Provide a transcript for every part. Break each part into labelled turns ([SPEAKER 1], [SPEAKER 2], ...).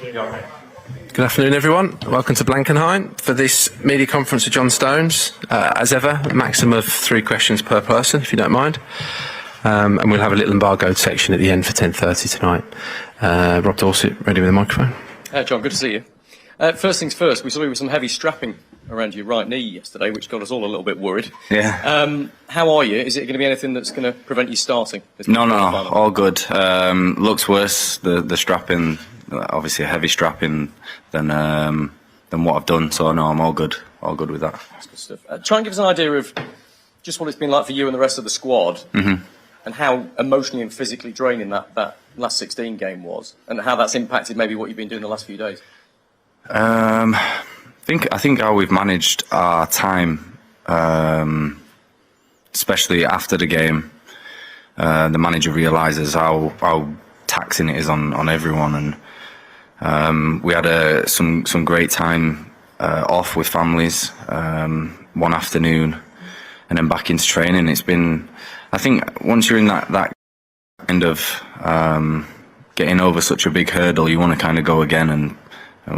[SPEAKER 1] Good afternoon, everyone. Welcome to Blankenheim for this media conference with John Stones. As ever, a maximum of 3 questions per person, if you don't mind. And we'll have a little embargoed section at the end for 10:30 tonight. Rob Dorset, ready with the microphone.
[SPEAKER 2] John, good to see you. First things first, we saw you with some heavy strapping around your right knee yesterday, which got us all a little bit worried.
[SPEAKER 3] Yeah.
[SPEAKER 2] How are you? Is it going to be anything that's going to prevent you starting?
[SPEAKER 3] No, all good. Looks worse, the strapping, obviously a heavy strapping than what I've done, so no, I'm all good with that.
[SPEAKER 2] That's good stuff. Try and give us an idea of just what it's been like for you and the rest of the squad, and how emotionally and physically draining that last 16 game was, and how that's impacted maybe what you've been doing the last few days.
[SPEAKER 3] I think how we've managed our time, especially after the game, the manager realises how taxing it is on everyone, and we had some great time off with families, one afternoon, and then back into training. It's been, I think, once you're in that kind of getting over such a big hurdle, you want to kind of go again, and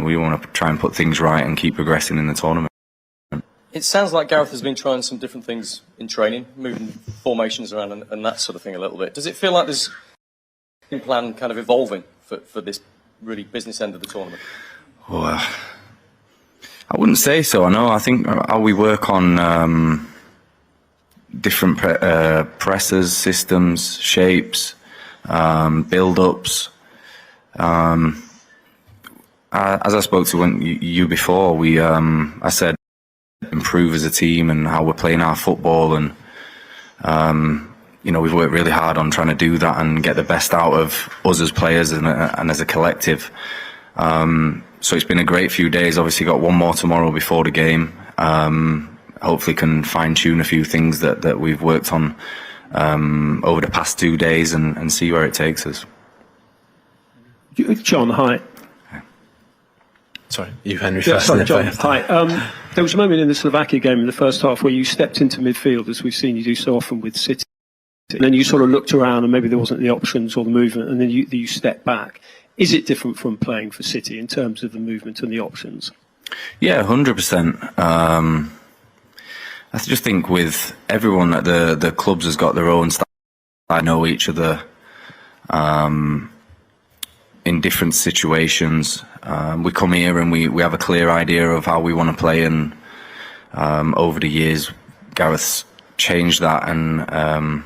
[SPEAKER 3] we want to try and put things right and keep progressing in the tournament.
[SPEAKER 2] It sounds like Gareth has been trying some different things in training, moving formations around and that sort of thing a little bit. Does it feel like there's a plan kind of evolving for this really business end of the tournament?
[SPEAKER 3] Well, I wouldn't say so. I think how we work on different presses, systems, shapes, build-ups. As I spoke to you before, I said improve as a team and how we're playing our football, and we've worked really hard on trying to do that and get the best out of us as players and as a collective. So it's been a great few days. Obviously, got one more tomorrow before the game. Hopefully, can fine tune a few things that we've worked on over the past 2 days and see where it takes us.
[SPEAKER 4] John, hi.
[SPEAKER 1] Sorry, you, Henry, first.
[SPEAKER 4] Sorry, John. Hi. There was a moment in the Slovakia game in the first half where you stepped into midfield, as we've seen you do so often with City, and then you sort of looked around and maybe there wasn't the options or the movement, and then you stepped back. Is it different from playing for City in terms of the movement and the options?
[SPEAKER 3] Yeah, 100%. I just think with everyone at the clubs has got their own style. I know each other in different situations. We come here and we have a clear idea of how we want to play, and over the years Gareth's changed that, and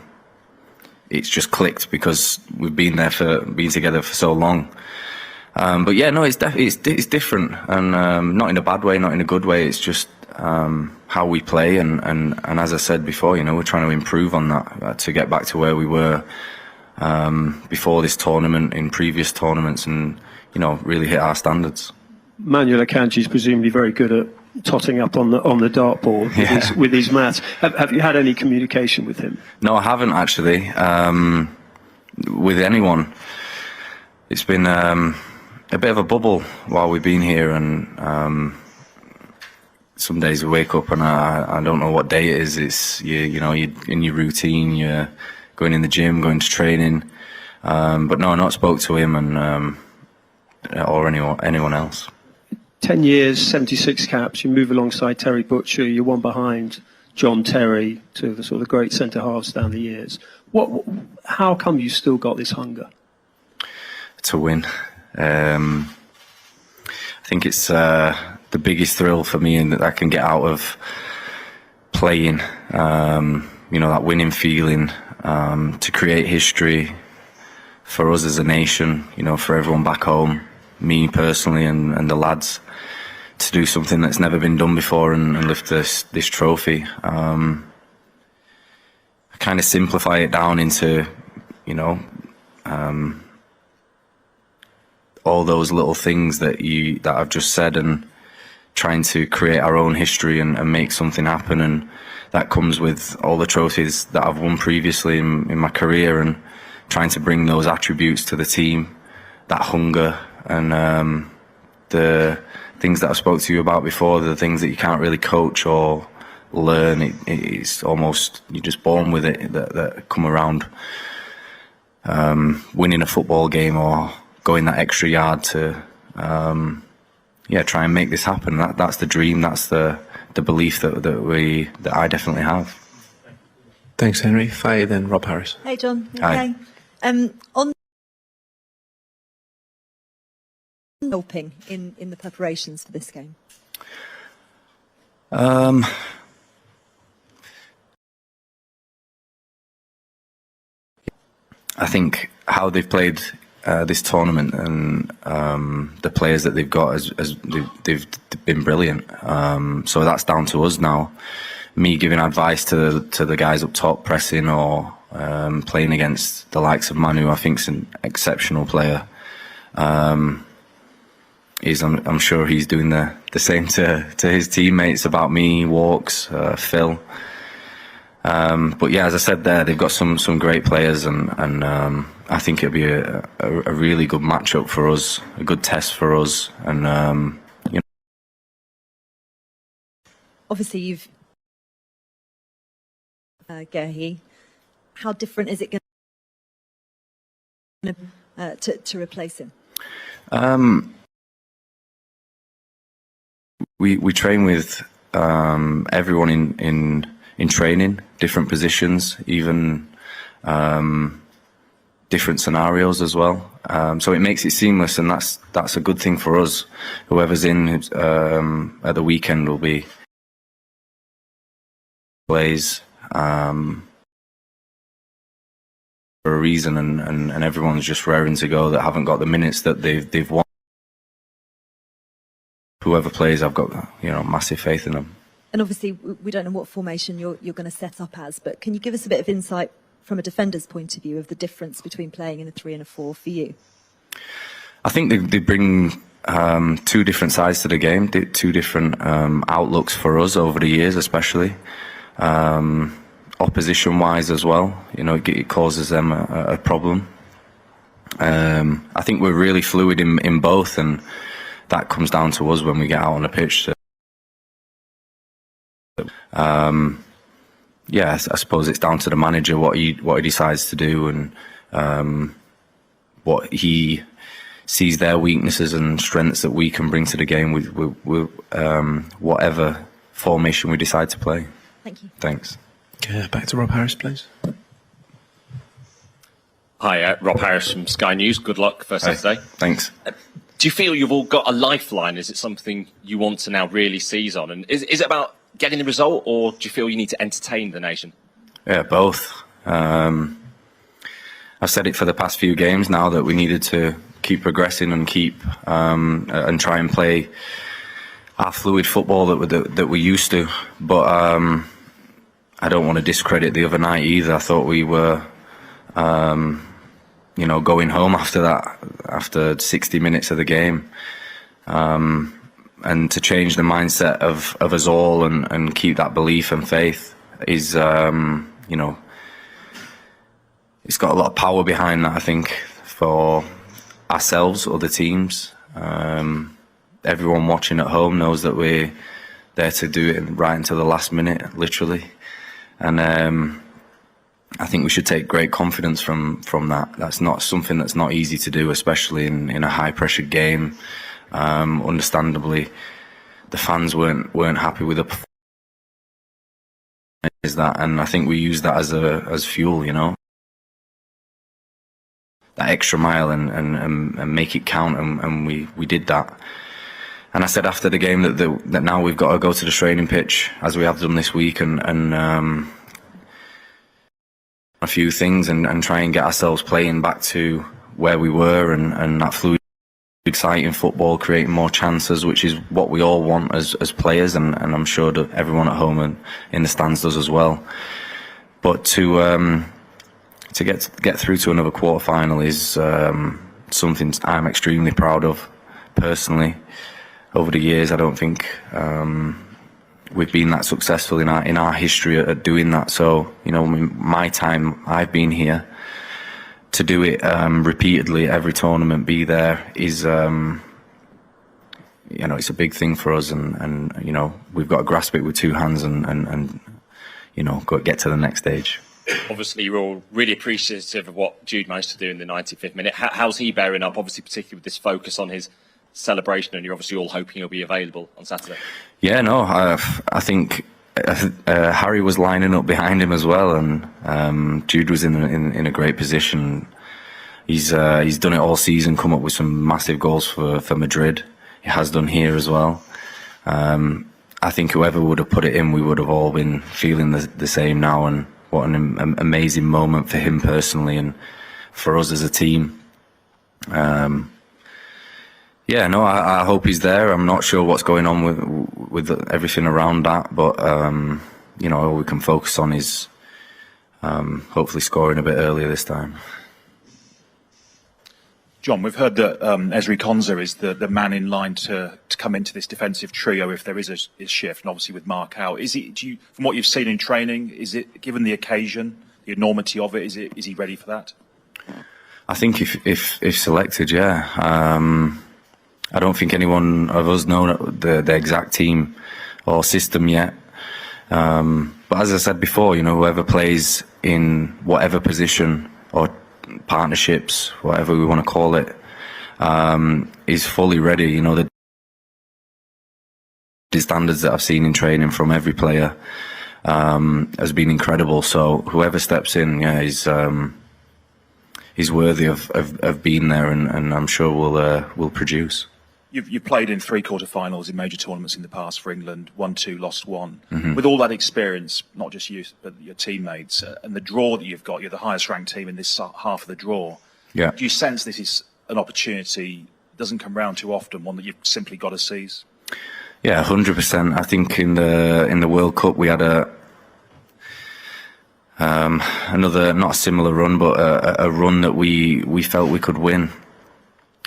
[SPEAKER 3] it's just clicked because we've been together for so long. But yeah, no, it's different, and not in a bad way, not in a good way. It's just how we play, and as I said before, we're trying to improve on that to get back to where we were before this tournament, in previous tournaments, and really hit our standards.
[SPEAKER 4] Manuel Akanji is presumably very good at totting up on the dartboard with his maths. Have you had any communication with him? No,
[SPEAKER 3] I haven't actually. With anyone, it's been a bit of a bubble while we've been here, and some days we wake up and I don't know what day it is. It's you're in your routine, you're going in the gym, going to training, but no, I've not spoke to him or anyone else.
[SPEAKER 4] 10 years, 76 caps. You move alongside Terry Butcher. You're one behind John Terry, two of the sort of great centre halves down the years. How come you still got this hunger?
[SPEAKER 3] To win. I think it's the biggest thrill for me, and that I can get out of playing. That winning feeling, to create history for us as a nation, for everyone back home, me personally and the lads, to do something that's never been done before and lift this trophy. I kind of simplify it down into, all those little things that I've just said, and trying to create our own history and make something happen, and that comes with all the trophies that I've won previously in my career, and trying to bring those attributes to the team, that hunger, and the things that I spoke to you about before, the things that you can't really coach or learn. It's almost, you're just born with it, that come around winning a football game or going that extra yard to try and make this happen. That's the dream. That's the belief that I definitely have.
[SPEAKER 1] Thanks, Henry. Faye, then Rob Harris.
[SPEAKER 5] Hey, John.
[SPEAKER 3] Hi.
[SPEAKER 5] Okay. On helping in the preparations for this game.
[SPEAKER 3] I think how they've played this tournament and the players that they've got, they've been brilliant. So that's down to us now. Me giving advice to the guys up top, pressing or playing against the likes of Manu, I think is an exceptional player. I'm sure he's doing the same to his teammates about me, Walks, Phil. But yeah, as I said there, they've got some great players, and I think it'll be a really good matchup for us, a good test for us, and
[SPEAKER 5] Obviously, you've Gehi. How different is it going to replace him?
[SPEAKER 3] We train with everyone in training, different positions, even different scenarios as well. So it makes it seamless, and that's a good thing for us. Whoever's in at the weekend will be plays for a reason, and everyone's just raring to go that haven't got the minutes that they've won. Whoever plays, I've got massive faith in them.
[SPEAKER 5] And obviously, we don't know what formation you're going to set up as, but can you give us a bit of insight from a defender's point of view of the difference between playing in a 3 and a 4 for you?
[SPEAKER 3] I think they bring two different sides to the game, two different outlooks for us over the years, especially opposition-wise as well. It causes them a problem. I think we're really fluid in both, and that comes down to us when we get out on the pitch. I suppose it's down to the manager what he decides to do, and what he sees their weaknesses and strengths that we can bring to the game with whatever formation we decide to play.
[SPEAKER 5] Thank you.
[SPEAKER 3] Thanks.
[SPEAKER 1] Okay, back to Rob Harris, please.
[SPEAKER 6] Hi, Rob Harris from Sky News. Good luck for Saturday.
[SPEAKER 3] Thanks.
[SPEAKER 6] Do you feel you've all got a lifeline? Is it something you want to now really seize on? And is it about getting the result, or do you feel you need to entertain the nation?
[SPEAKER 3] Yeah, both. I've said it for the past few games now that we needed to keep progressing and keep and try and play our fluid football that we used to. But I don't want to discredit the other night either. I thought we were, going home after that, after 60 minutes of the game. And to change the mindset of us all and keep that belief and faith is, it's got a lot of power behind that, I think, for ourselves, other teams. Everyone watching at home knows that we're there to do it right until the last minute, literally. And I think we should take great confidence from that. That's not something that's not easy to do, especially in a high-pressure game. Understandably, the fans weren't happy with the performance. And I think we use that as fuel, that extra mile and make it count, and we did that. And I said after the game that now we've got to go to the training pitch, as we have done this week, and a few things and try and get ourselves playing back to where we were, and that fluid, exciting football, creating more chances, which is what we all want as players, and I'm sure that everyone at home and in the stands does as well. But to get through to another quarter final is something I'm extremely proud of personally. Over the years, I don't think we've been that successful in our history at doing that. So my time I've been here, to do it repeatedly, every tournament, be there is it's a big thing for us, and we've got to grasp it with two hands and get to the next stage.
[SPEAKER 6] Obviously, you're all really appreciative of what Jude managed to do in the 95th minute. How's he bearing up, obviously, particularly with this focus on his celebration, and you're obviously all hoping he'll be available on Saturday.
[SPEAKER 3] Yeah, no, I think Harry was lining up behind him as well, and Jude was in a great position. He's done it all season, come up with some massive goals for Madrid. He has done here as well. I think whoever would have put it in, we would have all been feeling the same now, and what an amazing moment for him personally and for us as a team. Yeah, no, I hope he's there. I'm not sure what's going on with everything around that, but you know, all we can focus on is hopefully scoring a bit earlier this time.
[SPEAKER 7] John, we've heard that Ezri Konsa is the man in line to come into this defensive trio if there is a shift, and obviously with Mark out. From what you've seen in training, is it, given the occasion, the enormity of it, is he ready for that?
[SPEAKER 3] I think if selected, yeah. I don't think anyone of us know the exact team or system yet. But as I said before, you know, whoever plays in whatever position or partnerships, whatever we want to call it, is fully ready. You know, the standards that I've seen in training from every player has been incredible. So whoever steps in, yeah, he's worthy of being there, and I'm sure will produce.
[SPEAKER 7] You've played in 3 quarter-finals in major tournaments in the past for England, won 2, lost 1. Mm-hmm. With all that experience, not just you, but your teammates, and the draw that you've got, you're the highest-ranked team in this half of the draw.
[SPEAKER 3] Yeah.
[SPEAKER 7] Do you sense this is an opportunity that doesn't come round too often, one that you've simply got to seize?
[SPEAKER 3] Yeah, 100%. I think in the World Cup we had another, not a similar run, but a run that we felt we could win,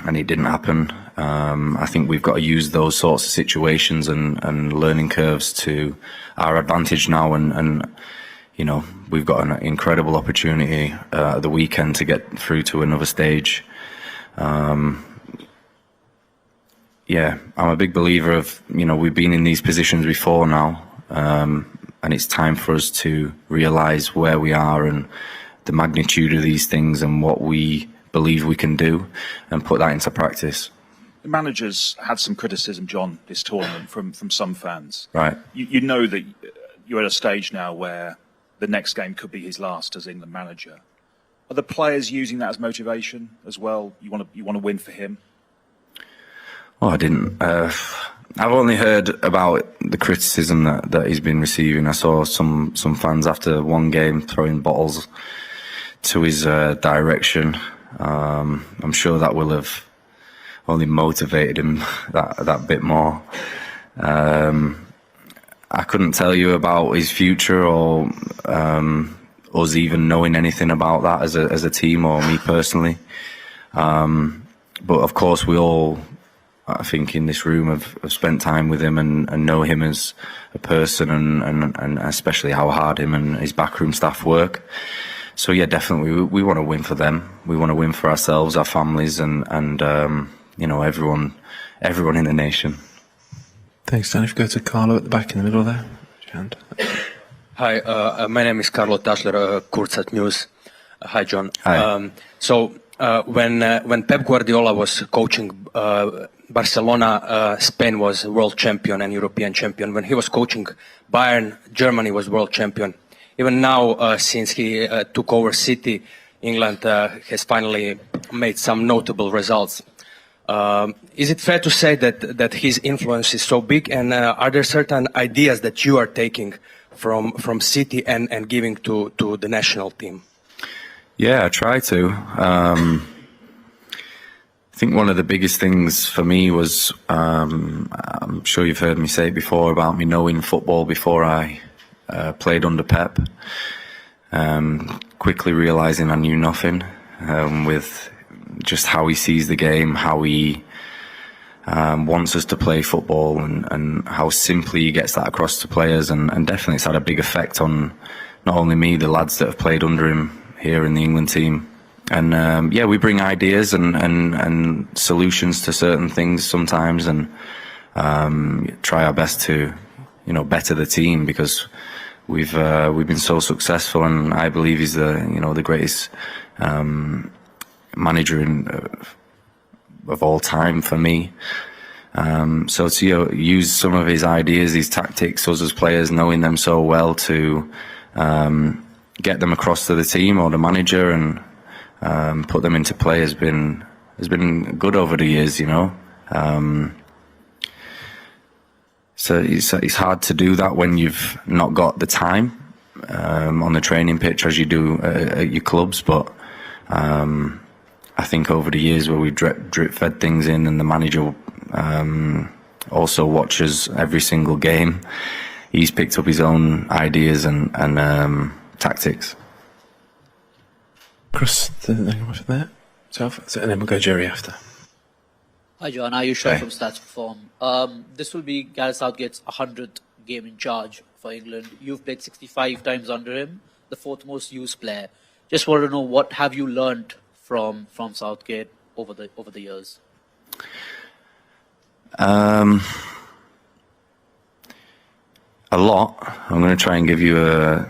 [SPEAKER 3] and it didn't happen. I think we've got to use those sorts of situations and learning curves to our advantage now, and you know, we've got an incredible opportunity at the weekend to get through to another stage. Yeah, I'm a big believer of, you know, we've been in these positions before now, and it's time for us to realise where we are and the magnitude of these things and what we believe we can do, and put that into practice.
[SPEAKER 7] The manager's had some criticism, John, this tournament from some fans.
[SPEAKER 3] Right.
[SPEAKER 7] You know that you're at a stage now where the next game could be his last as England manager. Are the players using that as motivation as well? You want to win for him?
[SPEAKER 3] Oh, I didn't. I've only heard about the criticism that he's been receiving. I saw some fans after one game throwing bottles to his direction. I'm sure that will have only motivated him that bit more. I couldn't tell you about his future or us even knowing anything about that as a team or me personally. But of course, we all, I think, in this room have spent time with him and know him as a person, and especially how hard him and his backroom staff work. So yeah, definitely, we want to win for them. We want to win for ourselves, our families, and you know, everyone in the nation.
[SPEAKER 1] Thanks, Dan. If you go to Carlo at the back in the middle there. Hand.
[SPEAKER 8] Hi, my name is Carlo Tasler, Kurtzat News. Hi, John.
[SPEAKER 3] Hi.
[SPEAKER 8] When Pep Guardiola was coaching Barcelona, Spain was world champion and European champion. When he was coaching Bayern, Germany was world champion. Even now, since he took over City, England has finally made some notable results. Is it fair to say that his influence is so big, and are there certain ideas that you are taking from City and giving to the national team?
[SPEAKER 3] Yeah, I try to. I think one of the biggest things for me was, I'm sure you've heard me say it before, about me knowing football before I played under Pep. Quickly realising I knew nothing, with just how he sees the game, how he wants us to play football, and how simply he gets that across to players, and definitely it's had a big effect on not only me, the lads that have played under him here in the England team. And yeah, we bring ideas and solutions to certain things sometimes, and try our best to, you know, better the team, because we've been so successful, and I believe he's the greatest manager in of all time for me. So to use some of his ideas, his tactics, us as players knowing them so well, to get them across to the team or the manager and put them into play has been good over the years, you know. So it's hard to do that when you've not got the time on the training pitch as you do at your clubs, but I think over the years where we drip fed things in, and the manager also watches every single game, he's picked up his own ideas and tactics.
[SPEAKER 1] Chris, there, and then we'll go Jerry after.
[SPEAKER 9] Hi John, Ayush
[SPEAKER 3] Hi.
[SPEAKER 9] from Stats Perform. This will be Gareth Southgate's 100th game in charge for England. You've played 65 times under him, the fourth most used player. Just want to know, what have you learned from Southgate over the years?
[SPEAKER 3] A lot. I'm going to try and give you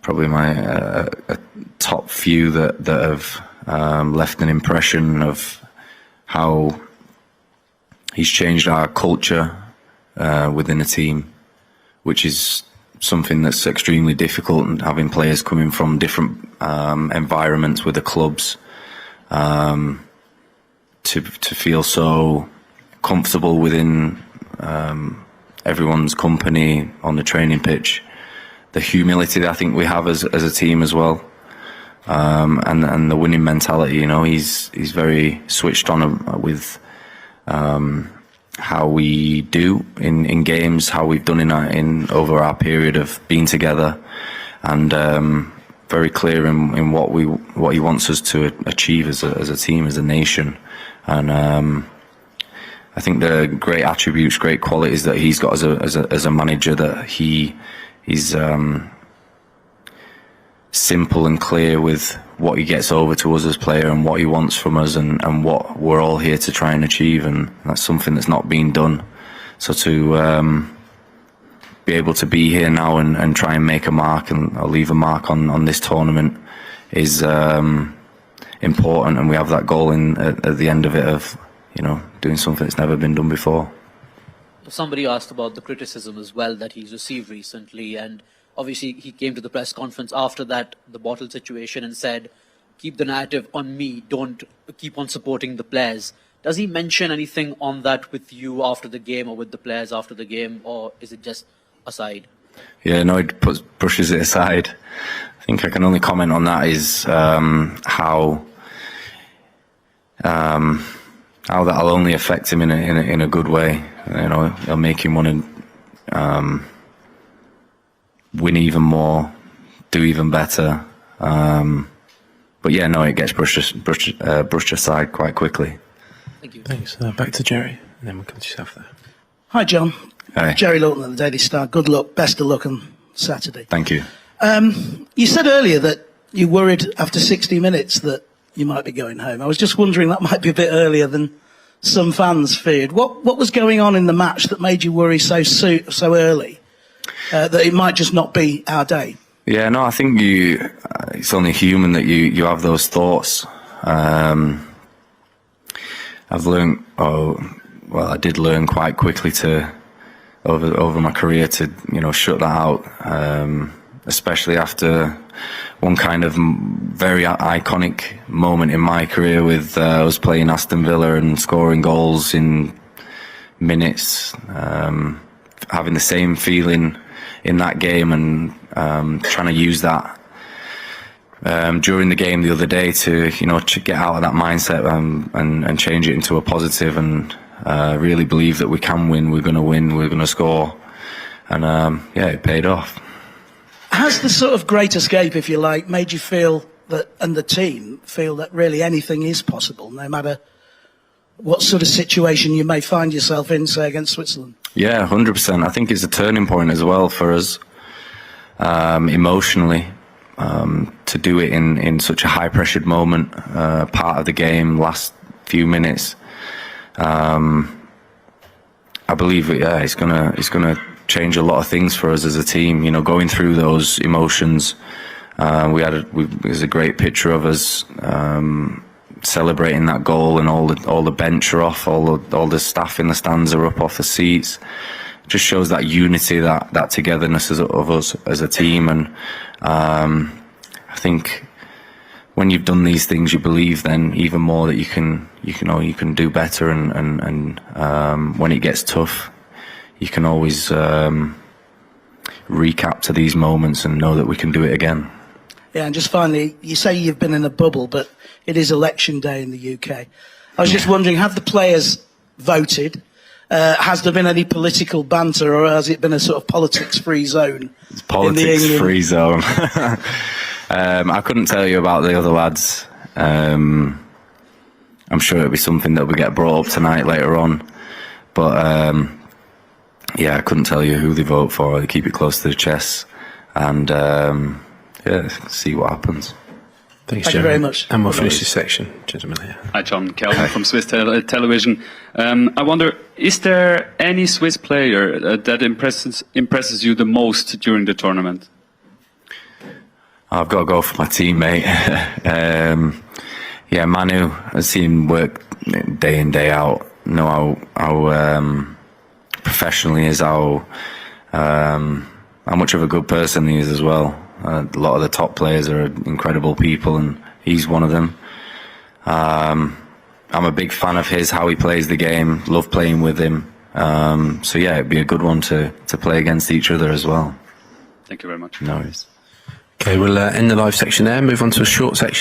[SPEAKER 3] probably my top few that have left an impression of how he's changed our culture within a team, which is something that's extremely difficult, and having players coming from different environments with the clubs to feel so comfortable within everyone's company on the training pitch. The humility that I think we have as a team as well, and the winning mentality. You know, he's very switched on with how we do in games, how we've done in over our period of being together, and very clear in what he wants us to achieve as a team, as a nation. And I think the great attributes, great qualities that he's got as a manager, that he's simple and clear with what he gets over to us as player and what he wants from us, and what we're all here to try and achieve, and that's something that's not been done. So to be able to be here now and try and make a mark and leave a mark on this tournament is important, and we have that goal at the end of it of, you know, doing something that's never been done before.
[SPEAKER 9] Somebody asked about the criticism as well that he's received recently, and obviously he came to the press conference after that, the bottle situation, and said, keep the narrative on me, don't keep on supporting the players. Does he mention anything on that with you after the game, or with the players after the game, or is it just aside?
[SPEAKER 3] Yeah, no, he brushes it aside. I think I can only comment on that is how that'll only affect him in a good way. You know, it'll make him want to win even more, do even better. But yeah, no, it gets brushed aside quite quickly.
[SPEAKER 9] Thank you.
[SPEAKER 1] Thanks. Back to Jerry, and then we'll come to yourself there.
[SPEAKER 10] Hi, John.
[SPEAKER 3] Hi.
[SPEAKER 10] Jerry Lawton at the Daily Star. Good luck. Best of luck on Saturday.
[SPEAKER 3] Thank you.
[SPEAKER 10] You said earlier that you worried after 60 minutes that you might be going home. I was just wondering, that might be a bit earlier than some fans feared. What was going on in the match that made you worry so early that it might just not be our day?
[SPEAKER 3] Yeah, no, I think it's only human that you have those thoughts. I've learned, I did learn quite quickly over my career to, you know, shut that out, especially after one kind of very iconic moment in my career with I was playing Aston Villa and scoring goals in minutes, having the same feeling in that game, and trying to use that during the game the other day to, you know, to get out of that mindset and change it into a positive, and really believe that we can win, we're going to win, we're going to score, and yeah, it paid off.
[SPEAKER 10] Has the sort of great escape, if you like, made you feel that, and the team feel that really anything is possible, no matter what sort of situation you may find yourself in, say, against Switzerland? Yeah,
[SPEAKER 3] 100%. I think it's a turning point as well for us, emotionally, to do it in such a high-pressured moment, part of the game, last few minutes. I believe, it's gonna change a lot of things for us as a team. You know, going through those emotions. There's a great picture of us celebrating that goal, and all the bench are off, all the staff in the stands are up off the seats. Just shows that unity, that togetherness of us as a team, and I think when you've done these things, you believe then even more that you can do better, and when it gets tough, you can always recap to these moments and know that we can do it again.
[SPEAKER 10] Yeah, and just finally, you say you've been in a bubble, but it is election day in the UK. I was just wondering, have the players voted? Has there been any political banter, or has it been a sort of politics-free zone?
[SPEAKER 3] It's politics-free zone. I couldn't tell you about the other lads. I'm sure it'll be something that will get brought up tonight later on. But yeah, I couldn't tell you who they vote for. They keep it close to the chest, and yeah, see what happens.
[SPEAKER 10] Thank you very much.
[SPEAKER 1] And we'll finish this section, gentlemen. Here.
[SPEAKER 11] Hi, John Kelvin from Swiss Television. I wonder, is there any Swiss player that impresses you the most during the tournament?
[SPEAKER 3] I've got to go for my teammate. Yeah, Manu. I've seen him work day in, day out. Know how professional he is, how much of a good person he is as well. A lot of the top players are incredible people, and he's one of them. I'm a big fan of his, how he plays the game. Love playing with him. So yeah, it'd be a good one to play against each other as well.
[SPEAKER 11] Thank you very much.
[SPEAKER 3] No worries.
[SPEAKER 1] Okay, we'll end the live section there, move on to a short section